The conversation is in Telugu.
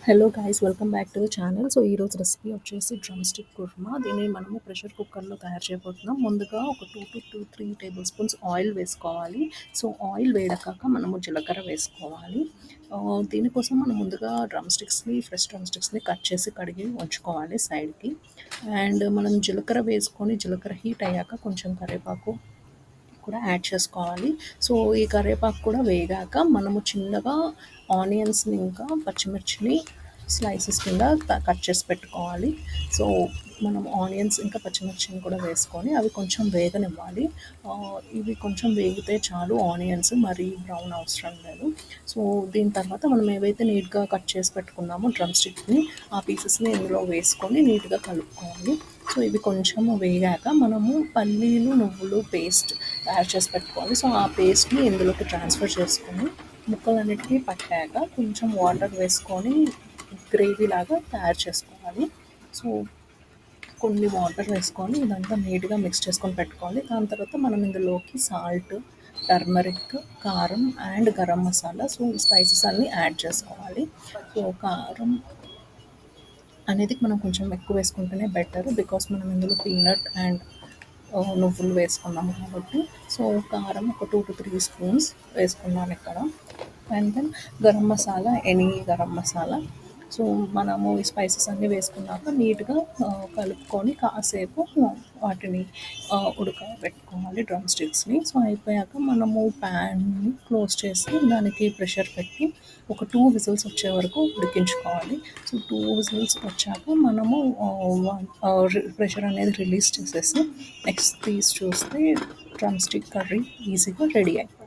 Hello guys, welcome back to the channel. So ఈరోజు రెసిపీ వచ్చేసి డ్రమ్ స్టిక్ కుర్మా. దీన్ని మనము ప్రెషర్ కుక్కర్లో తయారు చేయబోతున్నాం. ముందుగా ఒక 2 to 3 tablespoons ఆయిల్ వేసుకోవాలి. సో ఆయిల్ వేడకాక మనము జీలకర్ర వేసుకోవాలి. దీనికోసం మనం ముందుగా ఫ్రెష్ డ్రమ్ స్టిక్స్ని కట్ చేసి కడిగి ఉంచుకోవాలి సైడ్కి. అండ్ మనం జీలకర్ర వేసుకొని జీలకర్ర హీట్ అయ్యాక కొంచెం కరివేపాకు కూడా యాడ్ చేసుకోవాలి. సో ఈ కరివేపాకు కూడా వేగాక మనము చిన్నగా ఆనియన్స్ని ఇంకా పచ్చిమిర్చిని స్లైసెస్ కింద కట్ చేసి పెట్టుకోవాలి. సో మనం ఆనియన్స్ ఇంకా పచ్చిమిర్చిని కూడా వేసుకొని అవి కొంచెం వేగనివ్వాలి. ఇవి కొంచెం వేగితే చాలు, ఆనియన్స్ మరీ బ్రౌన్ అవసరం లేదు. సో దీని తర్వాత మనం ఏవైతే నీట్గా కట్ చేసి పెట్టుకున్నామో డ్రమ్ స్టిక్ని, ఆ పీసెస్ని ఇందులో వేసుకొని నీట్గా కలుపుకోవాలి. సో ఇవి కొంచెం వేగాక మనము పల్లీలు నువ్వులు పేస్ట్ తయారు చేసి పెట్టుకోవాలి. సో ఆ పేస్ట్ని ఇందులోకి ట్రాన్స్ఫర్ చేసుకొని ముక్కలన్నిటికీ పట్టాక కొంచెం వాటర్ వేసుకొని గ్రేవీ లాగా తయారు చేసుకోవాలి. సో కొన్ని వాటర్ వేసుకొని ఇదంతా నీట్గా మిక్స్ చేసుకొని పెట్టుకోవాలి. దాని తర్వాత మనం ఇందులోకి సాల్ట్, టర్మరిక్, కారం and garam masala, so spices అన్నీ యాడ్ చేసుకోవాలి. సో కారం అనేది మనం కొంచెం ఎక్కువ వేసుకుంటేనే బెటర్, బికాస్ మనం ఇందులో పీనట్ అండ్ నువ్వులు వేసుకున్నాము కాబట్టి. సో కారం ఒక 2 to 3 spoons వేసుకున్నాను ఇక్కడ. And then garam masala, any garam masala. So మనము ఈ స్పైసెస్ అన్నీ వేసుకున్నాక నీట్గా కలుపుకొని కాసేపు వాటిని ఉడకబెట్టుకోవాలి డ్రమ్ స్టిక్స్ని. సో అయిపోయాక మనము ప్యాన్ని క్లోజ్ చేసి దానికి ప్రెషర్ పెట్టి ఒక 2 విజిల్స్ వచ్చే వరకు ఉడికించుకోవాలి. సో 2 విజిల్స్ వచ్చాక మనము ప్రెషర్ అనేది రిలీజ్ చేసేసి నెక్స్ట్ తీసి చూస్తే డ్రమ్ స్టిక్ కర్రీ ఈజీగా రెడీ అయిపోయింది.